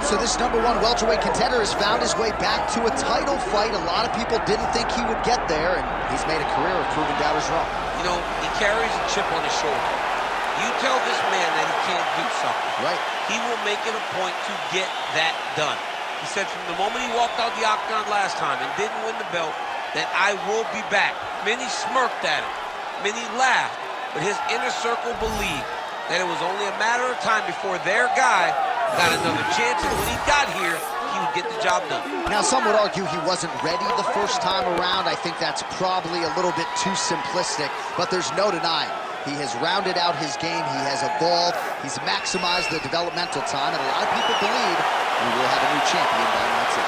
right, so this #1 welterweight contender has found his way back to a title fight. A lot of people didn't think he would get there, and he's made a career of proving doubters wrong. You know, he carries a chip on his shoulder. You tell this man that he can't do something. Right. He will make it a point to get that done. He said from the moment he walked out the octagon last time and didn't win the belt, that I will be back. Many smirked at him. Many laughed. But his inner circle believed that it was only a matter of time before their guy got another chance, and when he got here, he would get the job done. Now, some would argue he wasn't ready the first time around. I think that's probably a little bit too simplistic, but there's no denying. He has rounded out his game, he has evolved, he's maximized the developmental time, and a lot of people believe we will have a new champion by next year.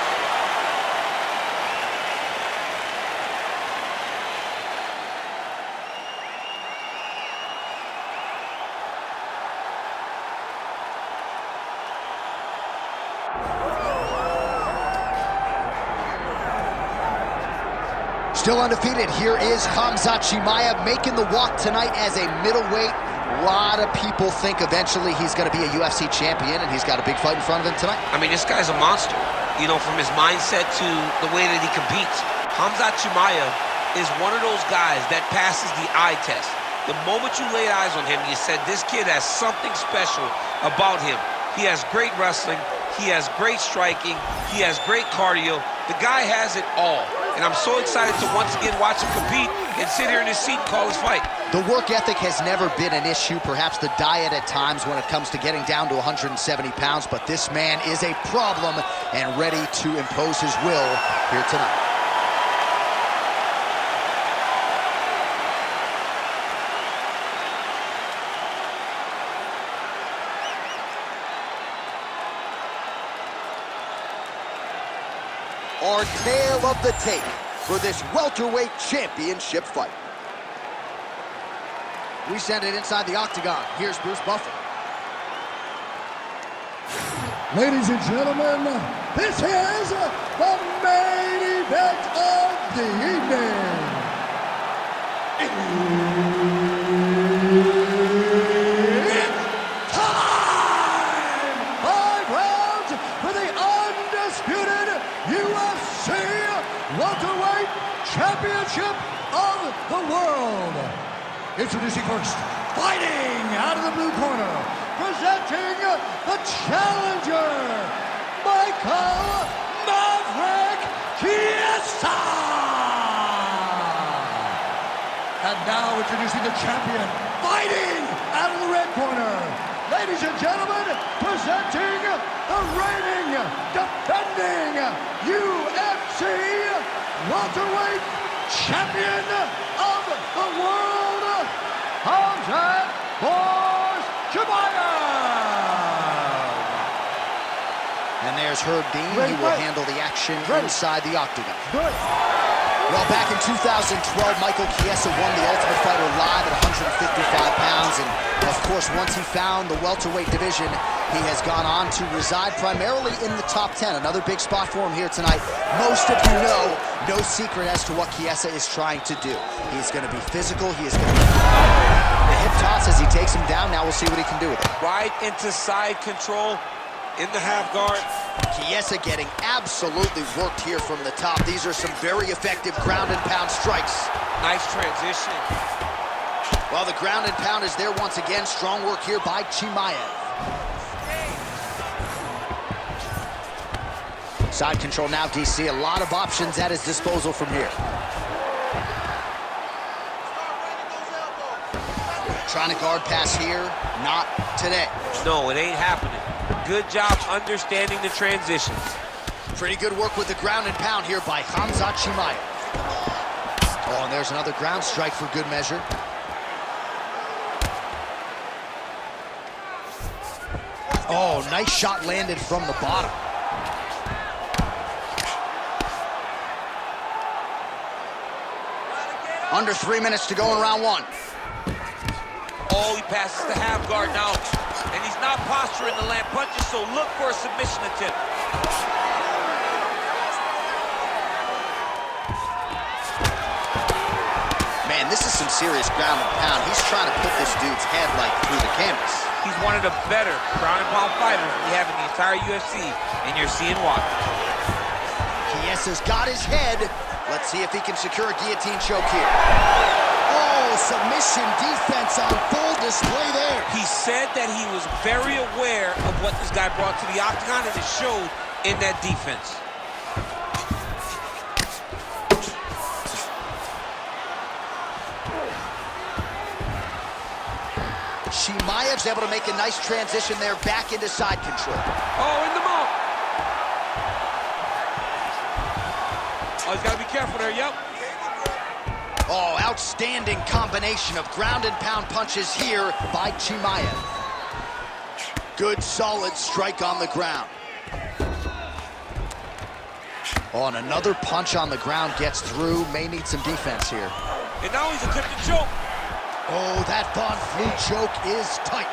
Still undefeated, here is Khamzat Chimaev making the walk tonight as a middleweight. A lot of people think eventually he's going to be a UFC champion, and he's got a big fight in front of him tonight. I mean, this guy's a monster. You know, from his mindset to the way that he competes. Khamzat Chimaev is one of those guys that passes the eye test. The moment you laid eyes on him, you said, this kid has something special about him. He has great wrestling, he has great striking, he has great cardio. The guy has it all. And I'm so excited to once again watch him compete and sit here in his seat and call his fight. The work ethic has never been an issue, perhaps the diet at times when it comes to getting down to 170 pounds, but this man is a problem and ready to impose his will here tonight. Our tale of the tape for this welterweight championship fight. We send it inside the octagon. Here's Bruce Buffer. Ladies and gentlemen, this is the main event of the evening. It's time! 5 rounds for the undisputed UFC welterweight championship of the world. Introducing first, fighting out of the blue corner, presenting the challenger, Michael Maverick Chiesa. And now introducing the champion, fighting out of the red corner, ladies and gentlemen, presenting the reigning, defending UFC welterweight champion of the world, Khamzat Chimaev. And there's Herb Dean. He will handle the action inside the octagon. Good. Well, back in 2012, Michael Chiesa won the Ultimate Fighter live at 155 pounds. And, of course, once he found the welterweight division, he has gone on to reside primarily in the top 10. Another big spot for him here tonight. Most of you know, no secret as to what Chiesa is trying to do. He's going to be physical. He is going to be the hip toss as he takes him down. Now we'll see what he can do with it. Right into side control in the half guard. Chiesa getting absolutely worked here from the top. These are some very effective ground and pound strikes. Nice transition. Well, the ground and pound is there once again. Strong work here by Chimaev. Side control now, DC. A lot of options at his disposal from here. Trying to guard pass here. Not today. No, it ain't happening. Good job understanding the transitions. Pretty good work with the ground and pound here by Khamzat Chimaev. Oh, and there's another ground strike for good measure. Oh, nice shot landed from the bottom. Under 3 minutes to go in round 1. Oh, he passes the half guard now. And he's not posturing the land punches, so look for a submission attempt. Man, this is some serious ground and pound. He's trying to put this dude's head like through the canvas. He's one of the better ground and pound fighters we have in the entire UFC, and you're seeing why. Chiesa's got his head. Let's see if he can secure a guillotine choke here. Oh, submission defense on full display there. He said that he was very aware of what this guy brought to the octagon, and it showed in that defense. Chimaev's able to make a nice transition there back into side control. Oh, in the mount. Oh, he's got to be careful there, yep. Oh, outstanding combination of ground and pound punches here by Chimaev. Good, solid strike on the ground. Oh, and another punch on the ground gets through. May need some defense here. And now he's attempting to choke. Oh, that Von Flue choke is tight.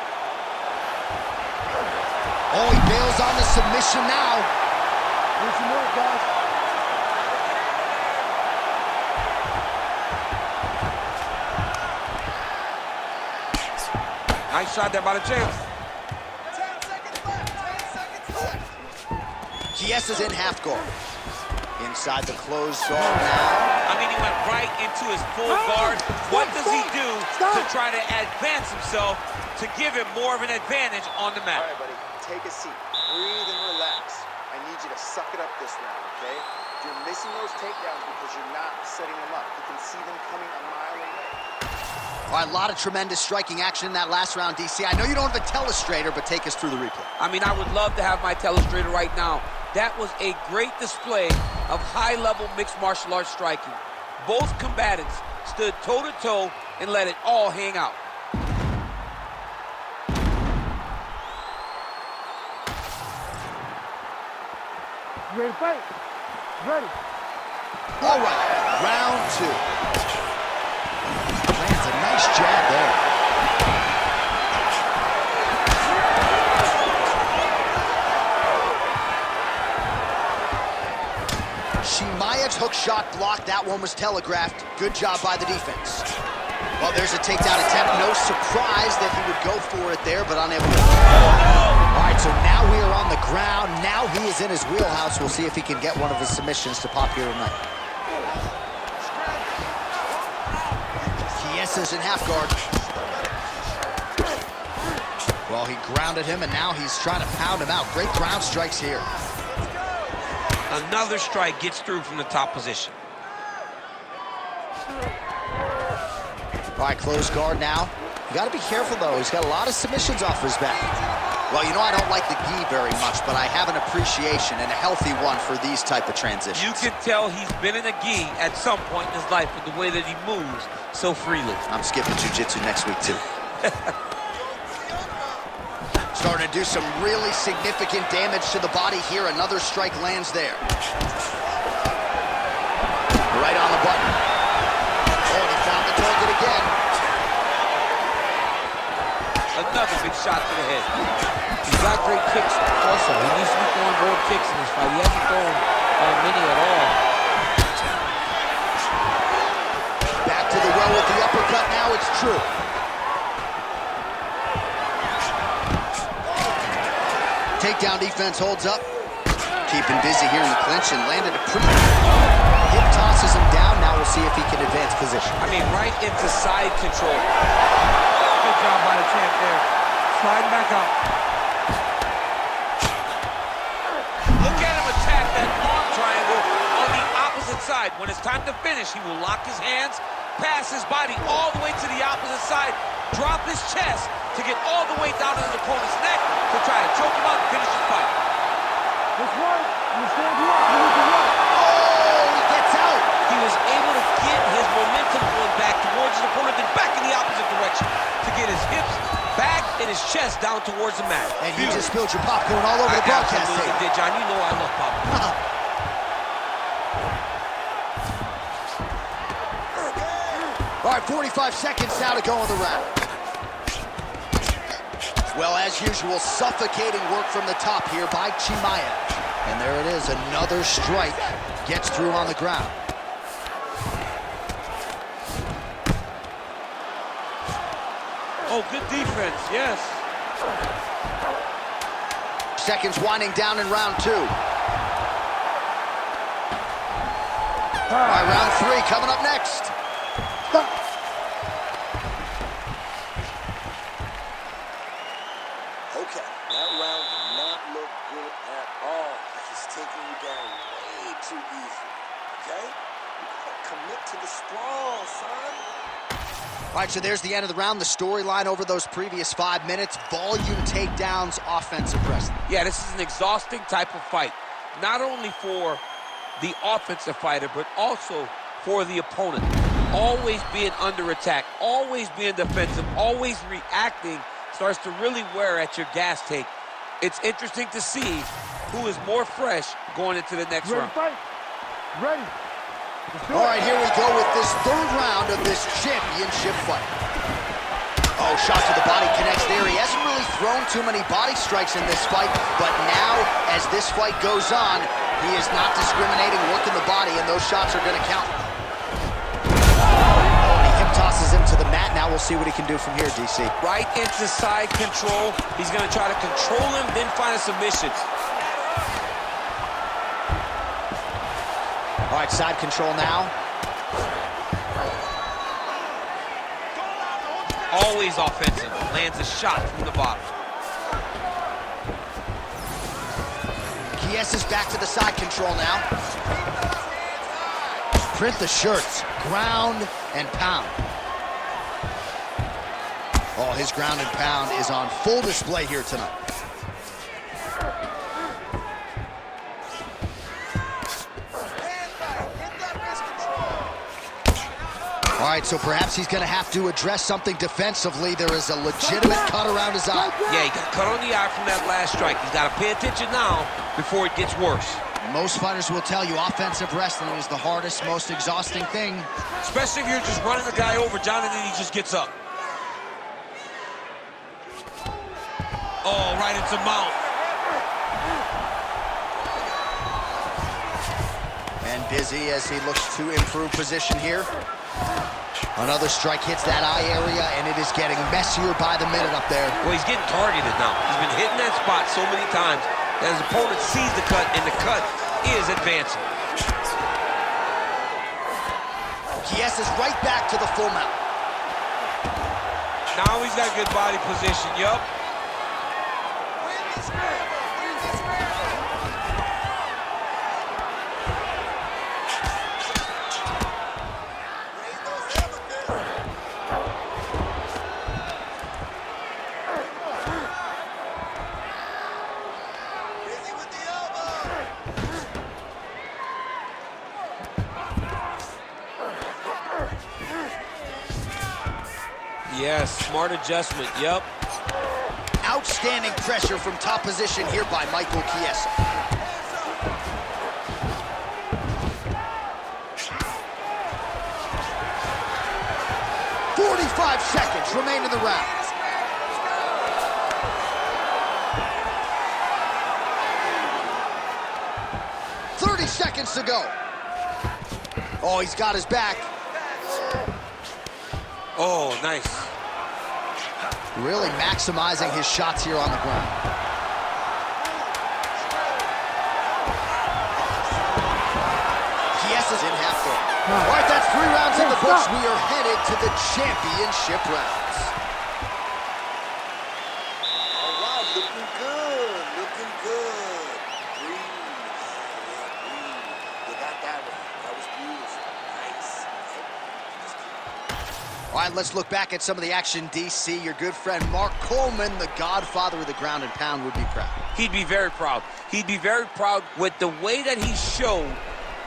Oh, he bails on the submission now. Do some work, guys. Nice shot there by the champ. 10 seconds left. 10 seconds left. Chiesa's in half guard. Inside the closed guard now. I mean, he went right into his full guard. What does he do to try to advance himself to give him more of an advantage on the mat? All right, buddy, take a seat. Breathe and relax. I need you to suck it up this round, okay? You're missing those takedowns because you're not setting them up. You can see them coming a mile away. All right, a lot of tremendous striking action in that last round, DC. I know you don't have a telestrator, but take us through the replay. I mean, I would love to have my telestrator right now. That was a great display of high-level mixed martial arts striking. Both combatants stood toe-to-toe and let it all hang out. You ready to fight? Ready. All right, round two. Lands a nice jab there. Chimaev's hook shot blocked. That one was telegraphed. Good job by the defense. Well, there's a takedown attempt. No surprise that he would go for it there, but unable to. All right, so now we are on the ground. Now he is in his wheelhouse. We'll see if he can get one of his submissions to pop here tonight. Chiesa's in half guard. Well, he grounded him, and now he's trying to pound him out. Great ground strikes here. Another strike gets through from the top position. All right, close guard now. You got to be careful, though. He's got a lot of submissions off his back. Well, you know, I don't like the gi very much, but I have an appreciation and a healthy one for these type of transitions. You can tell he's been in a gi at some point in his life with the way that he moves so freely. I'm skipping jiu-jitsu next week, too. Starting to do some really significant damage to the body here. Another strike lands there. Right on the button. Oh, and he found the target again. Another big shot to the head. He's got great kicks also. He needs to be throwing more kicks in this fight. He hasn't thrown many at all. Back to the well with the uppercut now. It's true. Takedown defense holds up. Keeping busy here in the clinch and landed a pretty... Hip tosses him down. Now we'll see if he can advance position. I mean, right into side control. Good job by the champ there. Sliding back out. Look at him attack that arm triangle on the opposite side. When it's time to finish, he will lock his hands, pass his body all the way to the opposite side, drop his chest to get all the way down to his opponent's neck to try to choke him out and finish the fight. Let's work. You stand you up. You need to work. Oh, he gets out. He was able to get his momentum going back towards his opponent, then back in the opposite direction to get his hips back and his chest down towards the mat. And you just spilled your popcorn all over the broadcast absolutely tape. did, John. You know I love popcorn. All right, 45 seconds now to go in the round. Well, as usual, suffocating work from the top here by Chimaev. And there it is, another strike gets through on the ground. Oh, good defense, yes. Seconds winding down in round 2. All right, round 3 coming up next. Okay, that round did not look good at all. He's taking you down way too easy, okay? You gotta commit to the sprawl, son. All right, so there's the end of the round. The storyline over those previous 5 minutes, volume takedowns, offensive wrestling. Yeah, this is an exhausting type of fight. Not only for the offensive fighter, but also for the opponent. Always being under attack, always being defensive, always reacting starts to really wear at your gas tank. It's interesting to see who is more fresh going into the next round. Fight. Ready. All right, here we go with this 3rd round of this championship fight. Oh, shot to the body connects there. He hasn't really thrown too many body strikes in this fight, but now, as this fight goes on, he is not discriminating, working the body, and those shots are going to count. Oh, and he hip tosses him to the mat. Now we'll see what he can do from here, DC. Right into side control. He's going to try to control him, then find a submission. All right, side control now. Always offensive. Lands a shot from the bottom. Chiesa's back to the side control now. Print the shirts. Ground and pound. Oh, his ground and pound is on full display here tonight. All right, so perhaps he's going to have to address something defensively. There is a legitimate cut around his eye. Yeah, he got cut on the eye from that last strike. He's got to pay attention now before it gets worse. Most fighters will tell you offensive wrestling is the hardest, most exhausting thing. Especially if you're just running the guy over, John, and then he just gets up. Oh, right into mount. And busy as he looks to improve position here. Another strike hits that eye area, and it is getting messier by the minute up there. Well, he's getting targeted now. He's been hitting that spot so many times that his opponent sees the cut, and the cut is advancing. Chiesa's right back to the full mount. Now he's got good body position, yup. Yes, smart adjustment, yep. Outstanding pressure from top position here by Michael Chiesa. "45 seconds remain in the round. "30 seconds to go. Oh, he's got his back. Oh, nice. Really maximizing his shots here on the ground. Chiesa's in half court. All right, that's 3 rounds in the books. We are headed to the championship rounds. All right, looking good, looking good. Breathe, breathe. You got that one. That was beautiful. Nice. All right, let's look back at some of the action, DC. Your good friend Mark Coleman, the godfather of the ground and pound, would be proud. He'd be very proud. He'd be very proud with the way that he showed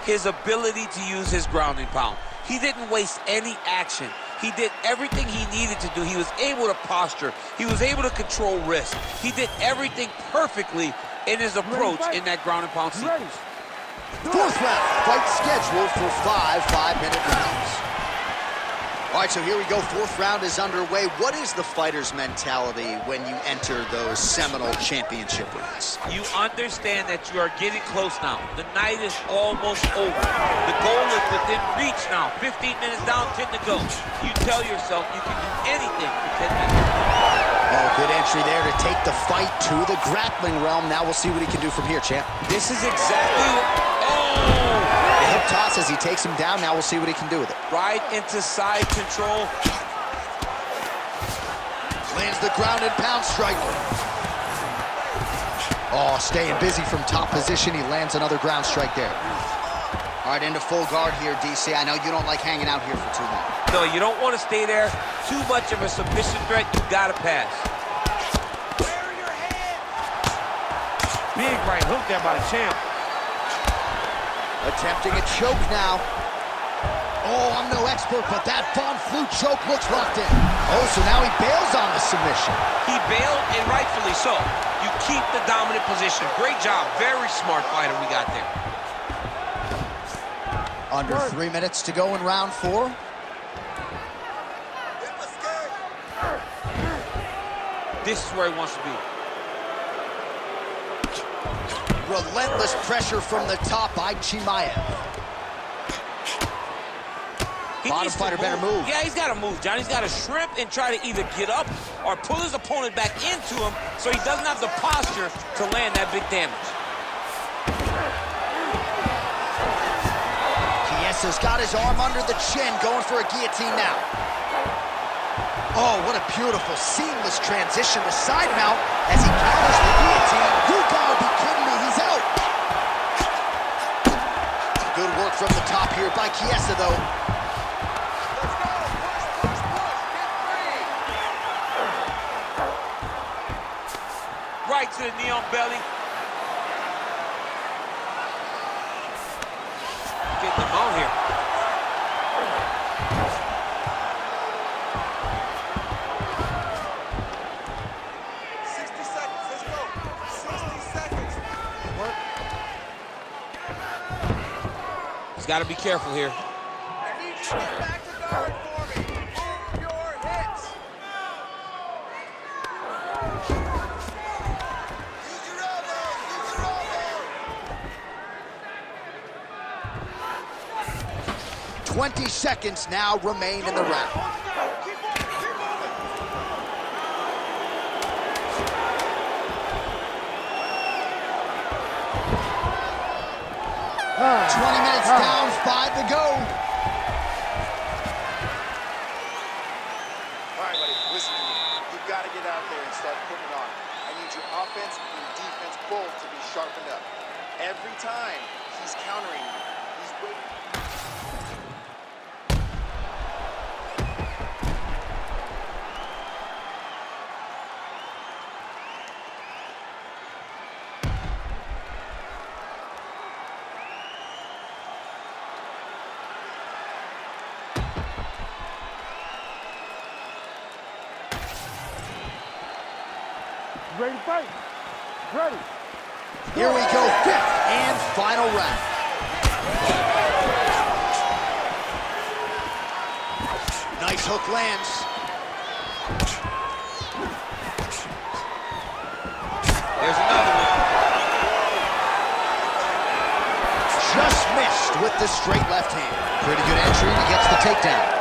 his ability to use his ground and pound. He didn't waste any action. He did everything he needed to do. He was able to posture. He was able to control wrist. He did everything perfectly in his approach in that ground and pound sequence. 4th round, fight scheduled for 5 5-minute rounds. All right, so here we go. 4th round is underway. What is the fighter's mentality when you enter those seminal championship rounds? You understand that you are getting close now. The night is almost over. The goal is within reach now. 15 minutes down, 10 to go. You tell yourself you can do anything for 10 minutes. Oh, good entry there to take the fight to the grappling realm. Now we'll see what he can do from here, champ. This is exactly... Oh! The hip toss as he takes him down. Now we'll see what he can do with it. Right into side control. Lands the ground and pound strike. Oh, staying busy from top position. He lands another ground strike there. All right, into full guard here, DC. I know you don't like hanging out here for too long. No, you don't want to stay there. Too much of a submission threat. You got to pass. Big right hook there by the champ. Attempting a choke now. Oh, I'm no expert, but that Von Flue choke looks locked in. Oh, so now he bails on the submission. He bailed, and rightfully so. You keep the dominant position. Great job. Very smart fighter we got there. Under 3 minutes to go in round 4. This is where he wants to be. Relentless pressure from the top by Chimaev. Bottom fighter better move. Yeah, he's got to move, John. He's got to shrimp and try to either get up or pull his opponent back into him so he doesn't have the posture to land that big damage. Chiesa's got his arm under the chin, going for a guillotine now. Oh, what a beautiful, seamless transition to side mount as he counters the guillotine. You gotta be kidding me, he's out. Good work from the top here by Chiesa, though. Right to the knee on belly. Getting them on here. He's got to be careful here. I need you to get back to guard for me. Move your hits. Use your elbows. Use your elbows. 20 seconds now remain in the round. Keep on, keep on. 20 minutes down, 5 to go. All right, buddy, listen to me. You've got to get out there and start putting it on. I need your offense and defense both to be sharpened up. Every time he's countering you, he's waiting. Ready to fight? Ready. Here we go, 5th and final round. Nice hook lands. There's another one. Just missed with the straight left hand. Pretty good entry, he gets the takedown.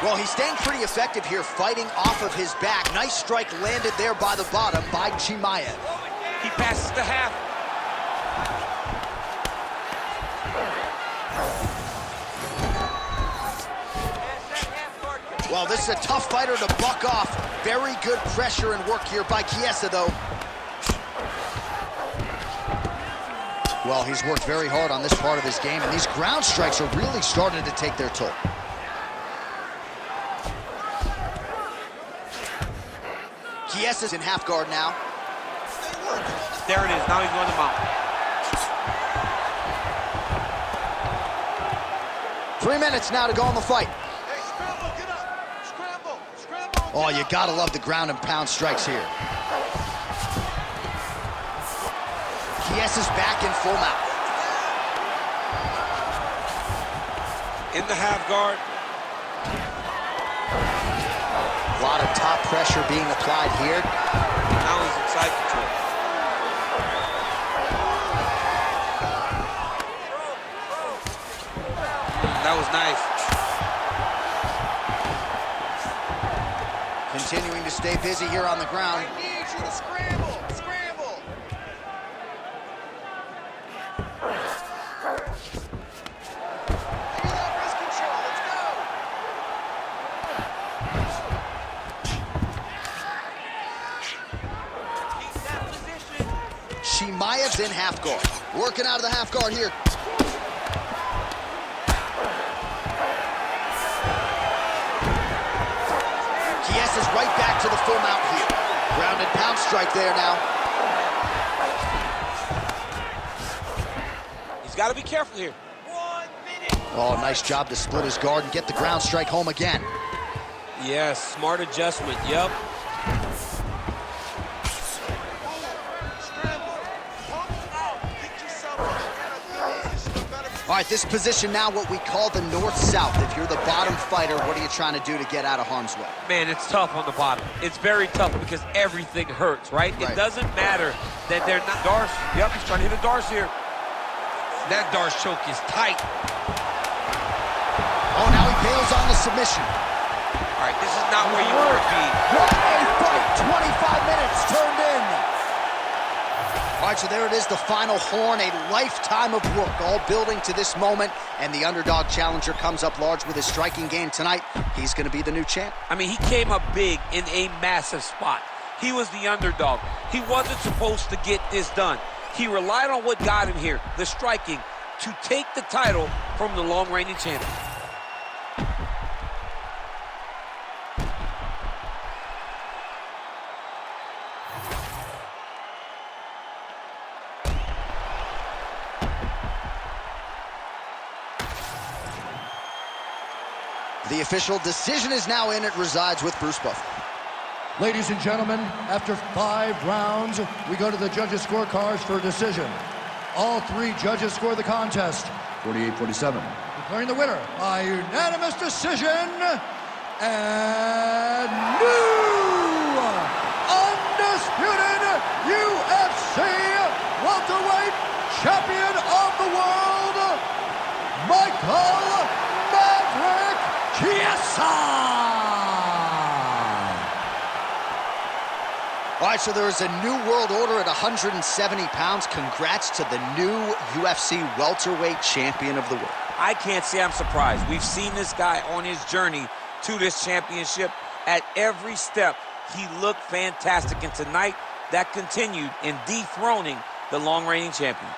Well, he's staying pretty effective here, fighting off of his back. Nice strike landed there by the bottom by Chimaev. He passes the half. Well, this is a tough fighter to buck off. Very good pressure and work here by Chiesa, though. Well, he's worked very hard on this part of his game, and these ground strikes are really starting to take their toll. Chiesa's in half guard now. There it is. Now he's going to mount. 3 minutes now to go in the fight. Hey, scramble, get up. Scramble, scramble. Oh, you gotta love the ground and pound strikes here. Chiesa's back in full mount. In the half guard. A lot of top pressure being applied here. Now he's in side control. That was nice. Stay busy here on the ground. I need you to scramble. Scramble. Give me that wrist control. Let's go. Keep that position. Chimaev's in half guard. Working out of the half guard here. Chiesa's right back to the full mount here. Ground and pound strike there now. He's got to be careful here. 1 minute. Oh, nice job to split his guard and get the ground strike home again. Yes, smart adjustment. Yep. All right, this position now, what we call the north-south. If you're the bottom fighter, what are you trying to do to get out of harm's way? Man, it's tough on the bottom. It's very tough because everything hurts, right? It doesn't matter that they're not... Darce, yep, he's trying to hit a Darce here. That Darce choke is tight. Oh, now he bails on the submission. All right, this is not where you want to be. What a fight! 25 minutes turned in. All right, so there it is, the final horn, a lifetime of work, all building to this moment, and the underdog challenger comes up large with his striking game tonight. He's going to be the new champ. I mean, he came up big in a massive spot. He was the underdog. He wasn't supposed to get this done. He relied on what got him here, the striking, to take the title from the long-reigning champion. The official decision is now in. It resides with Bruce Buffer. Ladies and gentlemen, after 5 rounds, we go to the judges' scorecards for a decision. All 3 judges score the contest, 48-47. Declaring the winner by unanimous decision, and new undisputed UFC welterweight champion of the world, Michael Chiesa! All right, so there is a new world order at 170 pounds. Congrats to the new UFC welterweight champion of the world. I can't say I'm surprised. We've seen this guy on his journey to this championship. At every step, he looked fantastic. And tonight, that continued in dethroning the long-reigning champion.